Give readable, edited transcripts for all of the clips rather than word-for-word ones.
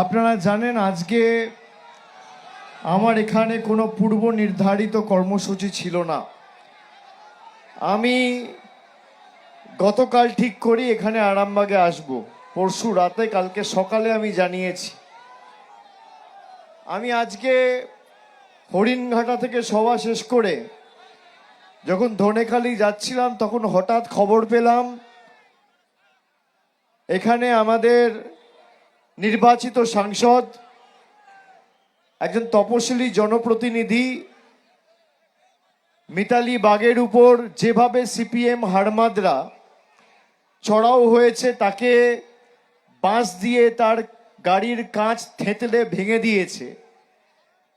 আপনারা জানেন আজকে আমার এখানে কোনো পূর্ব নির্ধারিত কর্মসূচি ছিল না। আমি গতকাল ঠিক করি এখানে আরামবাগে আসব, পরশু রাতে, কালকে সকালে আমি জানিয়েছি। আমি আজকে হরিণঘাটা থেকে সভা শেষ করে যখন ধনেখালি যাচ্ছিলাম তখন হঠাৎ খবর পেলাম এখানে আমাদের নির্বাচিত সাংসদ, একজন তপশিলি জনপ্রতিনিধি মিতালি বাগের উপর যেভাবে সিপিএম হাড়মাদরা চড়াও হয়েছে, তাকে বাঁশ দিয়ে তার গাড়ির কাঁচ থেঁতলে ভেঙে দিয়েছে,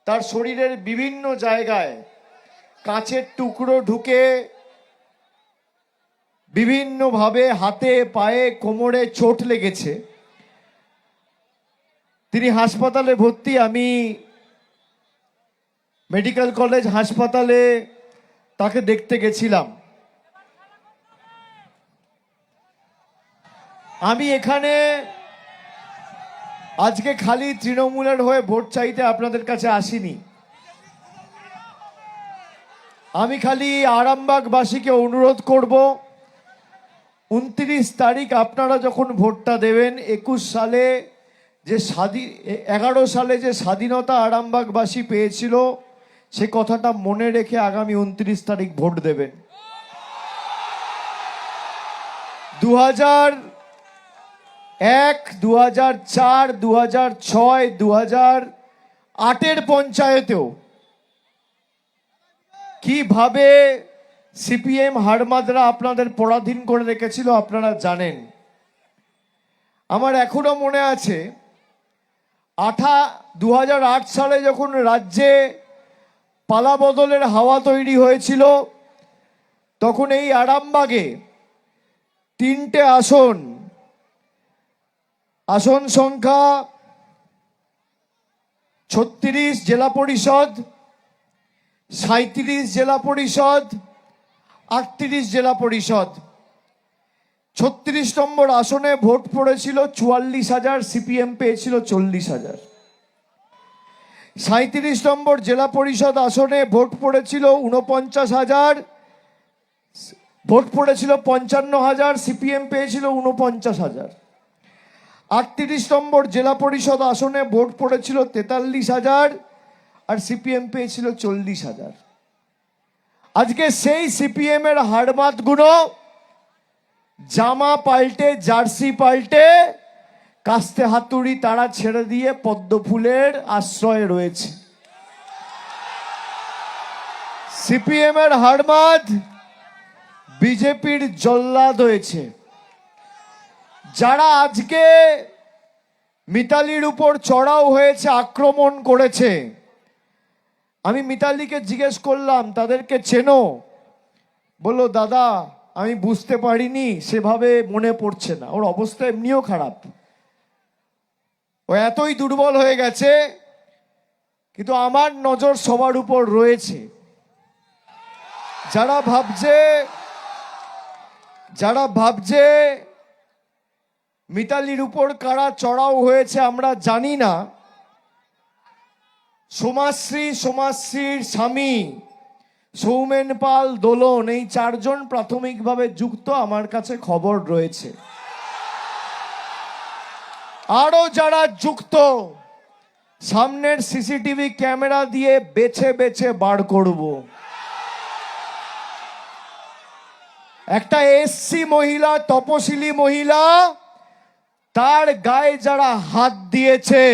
তার শরীরের বিভিন্ন জায়গায় কাঁচের টুকরো ঢুকে বিভিন্নভাবে হাতে পায়ে কোমরে চোট লেগেছে। তিনি হাসপাতালে ভর্তি। আমি মেডিকেল কলেজ হাসপাতালে তাকে দেখতে গেছিলাম। আমি এখানে আজকে খালি তৃণমূলের হয়ে ভোট চাইতে আপনাদের কাছে আসিনি। আমি খালি আরামবাগবাসীকে অনুরোধ করব, 29 তারিখ আপনারা যখন ভোটটা দেবেন, 11 সালে যে স্বাধীনতা আরামবাগবাসী পেয়েছিল, সে কথাটা মনে রেখে আগামী 29 তারিখ ভোট দেবেন। 2001, 2004, 2006, 2008 পঞ্চায়েতেও কিভাবে সিপিএম হাড়মাদরা আপনাদের পরাধীন করে রেখেছিল আপনারা জানেন। আমার এখনো মনে আছে 2008 সালে যখন রাজ্যে পালা বদলের হাওয়া তৈরি হয়েছিল, তখন এই আরামবাগে 3টে আসন সংখ্যা 36 জেলা পরিষদ, 37 জেলা পরিষদ, 38 জেলা পরিষদ। 36 নম্বর আসনে ভোট পড়েছিল 44,000, সিপিএম পেয়েছিল 40,000। 37 নম্বর জেলা পরিষদ আসনে ভোট পড়েছিল 49,000, ভোট পড়েছিল 55,000, সিপিএম পেয়েছিল 49,000। 38 নম্বর জেলা পরিষদ আসনে ভোট পড়েছিল 43,000 আর সিপিএম পেয়েছিল 40,000। আজকে সেই সিপিএম এর হাড়মাতগুলো জামা পাল্টে, জার্সি পাল্টে, কাস্তে হাতুড়ি তারা ছেড়ে দিয়ে পদ্মফুলের আশ্রয়ে রয়েছে। সিপিএম এর হাড়মাদ বিজেপির জল্লাদ হয়েছে। যারা আজকে মিতালির উপর চড়াও হয়েছে, আক্রমণ করেছে, আমি মিতালিকে জিজ্ঞেস করলাম তাদেরকে চেনো? বললো, দাদা আমি বুঝতে পারিনি, সেভাবে মনে পড়ছে না। ওর অবস্থা এমনিও খারাপ, ও এতই দুর্বল হয়ে গেছে। কিন্তু আমার নজর সবার উপর রয়েছে। যারা ভাবছে মিতালির উপর কারা চড়াও হয়েছে আমরা জানি না, সমাজশ্রীর স্বামী সৌমেন পাল, দোলন, এই 4 জন প্রাথমিকভাবে যুক্ত আমার কাছে খবর রয়েছে। আরো যারা যুক্ত সামনের সিসিটিভি ক্যামেরা দিয়ে বেছে বেছে বার করব। একটা এসসি মহিলা, তপশিলি মহিলা, তার গায়ে যারা হাত দিয়েছে,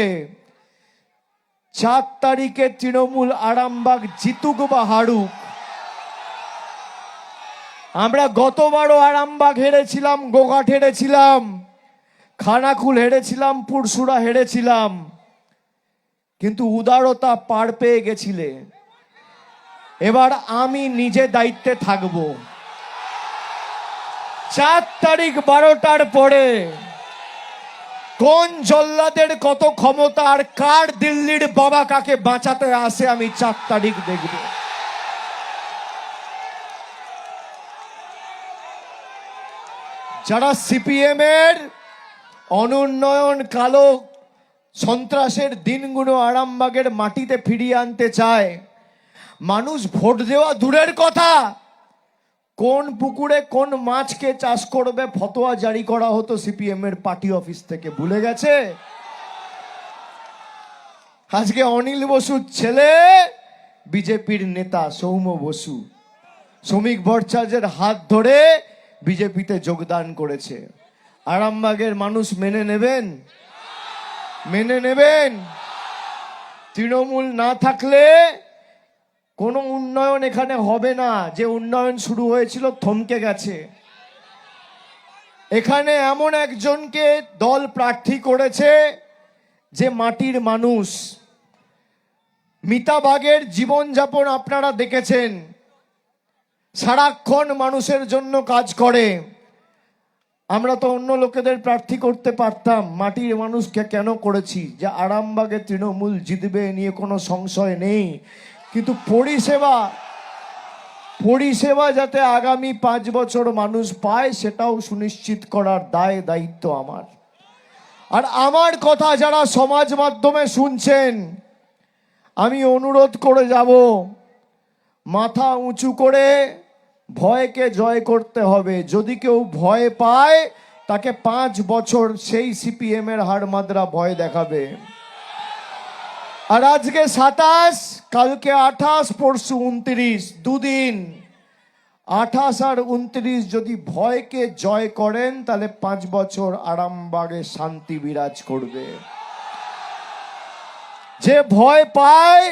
4 তারিখে তৃণমূল আরামবাগ জিতুক বা হারুক, আমরা গতবারও আরামবাগ হেরেছিলাম, গোঘাট হেরেছিলাম, খানাকুল হেরেছিলাম, পুরসুরা হেরেছিলাম, কিন্তু উদারতা পার পেয়ে গেছিলে। এবার আমি নিজে দায়িত্বে থাকব। 4 তারিখ 12টার পরে কোন জল্লাদের কত ক্ষমতা আর কার দিল্লির বাবা কাকে বাঁচাতে আসে, আমি 4 তারিখ দেখব। যারা সিপিএম এর অনুন্নয়ন, কালো সন্ত্রাসের দিনগুলো আরামবাগের মাটিতে ফিরিয়ে আনতে চায়। মানুষ ভোট দেওয়া দূরের কথা, কোন পুকুরে কোন মাছকে চাষ করবে ফতোয়া জারি করা হতো সিপিএম এর পার্টি অফিস থেকে, ভুলে গেছে? আজকে অনিল বসুর ছেলে বিজেপির নেতা সৌম্য বসু শ্রমিক ভট্টাচার্যের হাত ধরে বিজেপিতে যোগদান করেছে। আরামবাগের মানুষ মেনে নেবেন? মেনে নেবেন? তৃণমূল না থাকলে কোনো উন্নয়ন এখানে হবে না। যে উন্নয়ন শুরু হয়েছিল থমকে গেছে। এখানে এমন একজনকে দল প্রার্থী করেছে যে মাটির মানুষ। মিতা বাগের জীবনযাপন আপনারা দেখেছেন, সারাক্ষণ মানুষের জন্য কাজ করে। আমরা তো অন্য লোকেদের প্রার্থী করতে পারতাম, মাটির মানুষকে কেন করেছি? যে আরামবাগে তৃণমূল জিতবে নিয়ে কোনো সংশয় নেই, কিন্তু পরিষেবা যাতে আগামী 5 বছর মানুষ পায় সেটাও সুনিশ্চিত করার দায়িত্ব আমার। আর আমার কথা যারা সমাজ মাধ্যমে শুনছেন, আমি অনুরোধ করে যাব, মাথা উঁচু করে ভয়কে জয় করতে হবে। যদি কেউ ভয় পায় তাকে 5 বছর সেই সিপিএম এর হাড়মাদরা ভয় দেখাবে। আর আজকে 27, কালকে 28, পরশু 29, দুদিন। 28 আর 29 যদি ভয়কে জয় করেন তাহলে 5 বছর আরামবাগে শান্তি বিরাজ করবে। যে ভয় পায়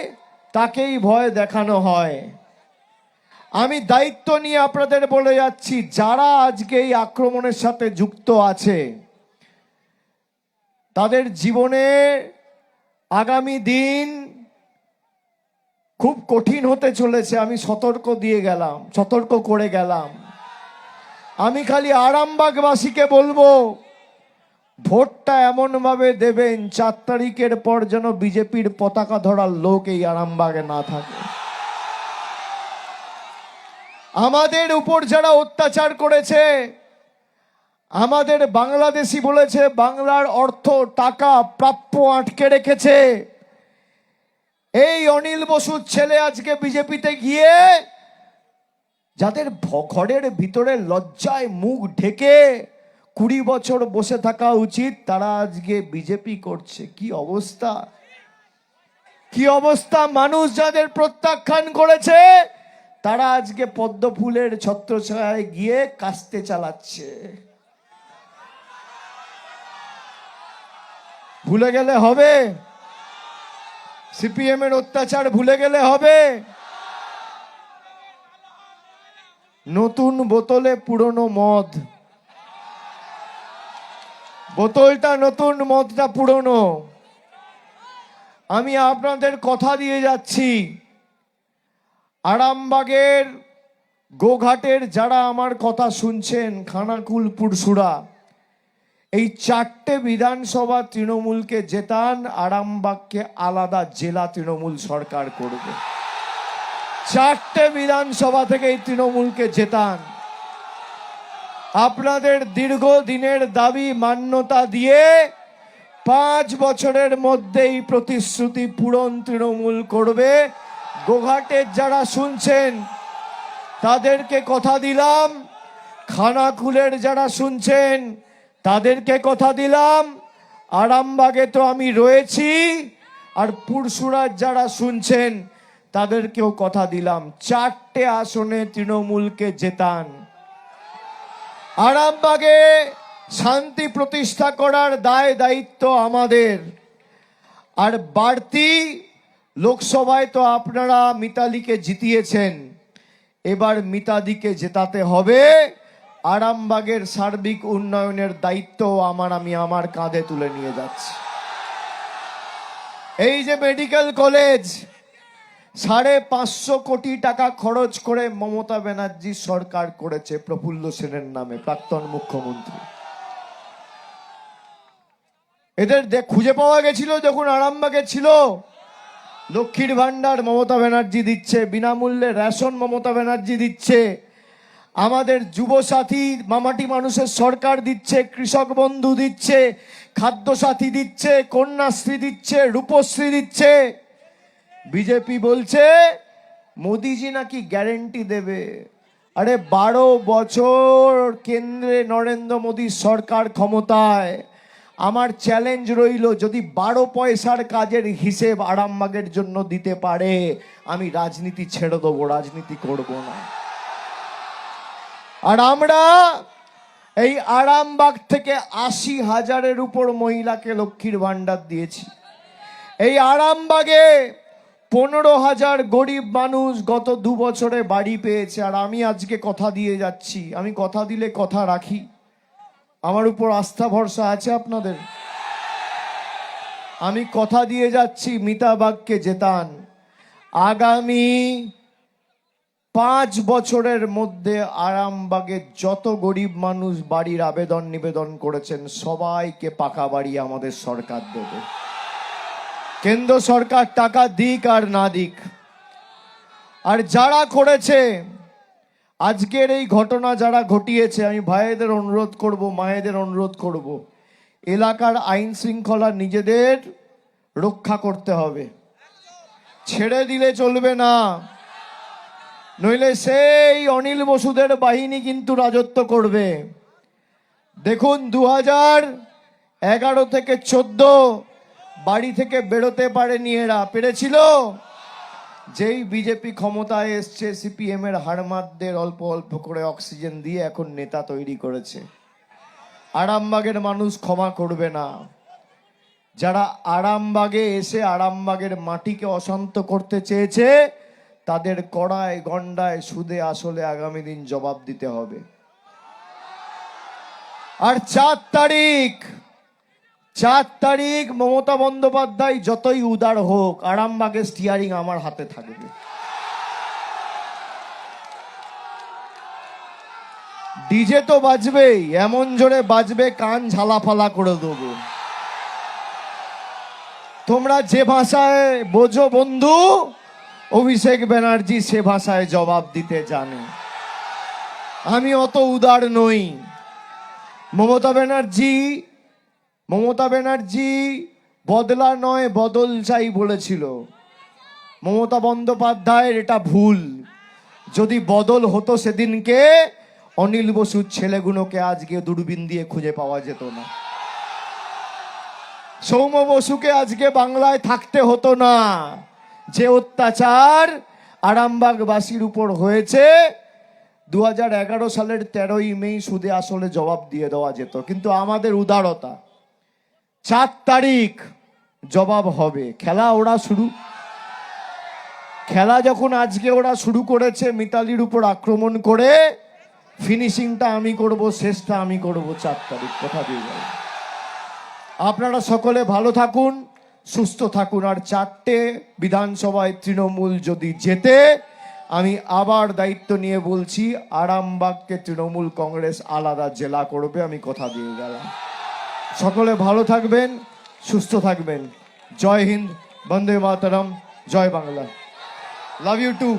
তাকেই ভয় দেখানো হয়। আমি দায়িত্ব নিয়ে আপনাদের বলে যাচ্ছি, যারা আজকে এই আক্রমণের সাথে যুক্ত আছে তাদের জীবনে আগামী দিন খুব কঠিন হতে চলেছে। আমি সতর্ক করে গেলাম। আমি খালি আরামবাগবাসীকে বলবো, ভোটটা এমন ভাবে দেবেন 4 তারিখের পর যেন বিজেপির পতাকা ধরার লোক এই আরামবাগে না থাকে। আমাদের উপর যারা অত্যাচার করেছে, আমাদের বাংলাদেশি বলেছে, বাংলার অর্থ টাকা প্রাপ্য আটকে রেখেছে, এই অনিল বসুর ছেলে আজকে বিজেপিতে গিয়ে যাদের ঘরের ভিতরে লজ্জায় মুখ ঢেকে 20 বছর বসে থাকা উচিত, তারা আজকে বিজেপি করছে। কি অবস্থা, কি অবস্থা! মানুষ যাদের প্রত্যাখ্যান করেছে তারা আজকে পদ্ম ফুলের ছত্রছায়ায় গিয়ে কাস্তে চালাচ্ছে। ভুলে গেলে হবে? সিপিএম এর অত্যাচার ভুলে গেলে হবে? নতুন বোতলে পুরনো মদ, বোতলটা নতুন, মদটা পুরনো। আমি আপনাদের কথা দিয়ে যাচ্ছি, আরামবাগের গোঘাটের যারা আমার কথা শুনছেন, খানাকুল, পুরসুরা, এই 4টে বিধানসভা তৃণমূলকে জেতান, আরামবাগকে আলাদা জেলা তৃণমূল সরকার করবে। 4টে বিধানসভা থেকে এই তৃণমূলকে জেতান। আপনাদের দীর্ঘদিনের দাবি মান্যতা দিয়ে 5 বছরের মধ্যেই প্রতিশ্রুতি পূরণ তৃণমূল করবে। গোঘাটের যারা শুনছেন তাদেরকে কথা দিলাম, খানাকুলের যারা শুনছেন তাদেরকে কথা দিলাম, আরামবাগে তো আমি রয়েছি, আর পুরসুরার যারা শুনছেন তাদেরকেও কথা দিলাম, 4টে আসনে তৃণমূলকে জেতান। আরামবাগে শান্তি প্রতিষ্ঠা করার দায়িত্ব আমাদের। আর বাড়তি লোকসভায় তো আপনারা মিতালিকে জিতিয়েছেন, এবার মিতাদিকে জেতাতে হবে। আরামবাগের সার্বিক উন্নয়নের দায়িত্ব আমি আমার কাঁধে তুলে নিয়ে যাচ্ছি। এই যে মেডিকেল কলেজ 550 কোটি টাকা খরচ করে মমতা ব্যানার্জি সরকার করেছে প্রফুল্ল সেনের নামে, প্রাক্তন মুখ্যমন্ত্রী। এদের খুঁজে পাওয়া গেছিল যখন আরামবাগে ছিল। লক্ষ্মীর ভান্ডার মমতা ব্যানার্জি দিচ্ছে, বিনামূল্যে রেশন মমতা ব্যানার্জি দিচ্ছে। আমাদের যুবসাথী মামাটি মানুষের সরকার দিচ্ছে, কৃষক বন্ধু দিচ্ছে, খাদ্য সাথী দিচ্ছে, কন্যাশ্রী দিচ্ছে, রূপশ্রী দিচ্ছে। বিজেপি বলছে মোদিজি নাকি গ্যারেন্টি দেবে। আরে 12 বছর কেন্দ্রে নরেন্দ্র মোদীর সরকার ক্ষমতায়। আমার চ্যালেঞ্জ রইল, যদি 12 পয়সার কাজের হিসেব আরামবাগের জন্য দিতে পারে, আমি রাজনীতি ছেড়ে দেবো, রাজনীতি করব না। আর আমরা এই আরামবাগ থেকে 80,000-এর উপর মহিলাকে লক্ষ্মীর ভান্ডার দিয়েছি। এই আরামবাগে 15,000 গরিব মানুষ গত 2 বছরে বাড়ি পেয়েছে। আর আমি আজকে কথা দিয়ে যাচ্ছি, আমি কথা দিলে কথা রাখি। আমার উপর আস্থা ভরসা আছে আপনাদের? আমি কথা দিয়ে যাচ্ছি, মিতাবাগকে জেতান। আগামী 5 বছরের মধ্যে আরামবাগে যত গরিব মানুষ বাড়ির আবেদন নিবেদন করেছেন, সবাইকে পাকা বাড়ি আমাদের সরকার দেবে। কেন্দ্র সরকার টাকা দিক আর না দিক। আর যারা করেছে আজকের এই ঘটনা, যারা ঘটিয়েছে, আমি ভাইদের অনুরোধ করব, মায়েদের অনুরোধ করব, এলাকার আইন শৃঙ্খলা নিজেদের রক্ষা করতে হবে। ছেড়ে দিলে চলবে না, নইলে সেই অনিল বসুদের বাহিনী কিন্তু রাজত্ব করবে। দেখুন 2011 থেকে 14 বাড়ি থেকে বেরোতে পারেনি এরা, পেরেছিল? যেই বিজেপি ক্ষমতায় এসছে, সিপিএম এর হাড়মাতদের অল্প অল্প করে অক্সিজেন দিয়ে এখন নেতা তৈরি করেছে। আরামবাগের মানুষ ক্ষমা করবে না। যারা আরামবাগে এসে আরামবাগের মাটিকে অশান্ত করতে চেয়েছে, তাদের কড়ায় গন্ডায় সুদে আসলে আগামী দিন জবাব দিতে হবে। আর 4 তারিখ মমতা বন্দ্যোপাধ্যায় যতই উদার হোক, আরামবাগের স্টিয়ারিং আমার হাতে থাকবে। ডিজে তো বাজবেই, এমন জোরে বাজবে কান ঝালাফালা করে দেবো। তোমরা যে ভাষায় বোঝো বন্ধু, অভিষেক ব্যানার্জি সে ভাষায় জবাব দিতে জানে। আমি অত উদার নই। মমতা ব্যানার্জি বদলা নয় বদল চাই বলেছিল। মমতা বন্দ্যোপাধ্যায়ের এটা ভুল। যদি বদল হতো, সেদিনকে অনিল বসুর ছেলেগুলোকে আজকে দূরবীন দিয়ে খুঁজে পাওয়া যেত না। সৌম্য বসুকে আজকে বাংলায় থাকতে হতো না। যে অত্যাচার আরামবাগবাসীর উপর হয়েছে, 2011 সালের 13ই মে সুদে আসলে জবাব দিয়ে দেওয়া যেত। কিন্তু আমাদের উদারতা, 4 তারিখ জবাব হবে। খেলা যখন আজকে ওরা শুরু করেছে, মিতালির উপর আক্রমণ করে, ফিনিশিংটা আমি করব, শেষটা আমি করব 4 তারিখ, কথা দিয়ে যাব। আপনারা সকলে ভালো থাকুন, সুস্থ থাকুন। আর 4টে বিধানসভায় তৃণমূল যদি জেতে, আমি আবার দায়িত্ব নিয়ে বলছি, আরামবাগকে তৃণমূল কংগ্রেস আলাদা জেলা করবে, আমি কথা দিয়ে গেলাম। সকলে ভালো থাকবেন, সুস্থ থাকবেন। জয় হিন্দ, বন্দে মাতরম, জয় বাংলা। Love you two.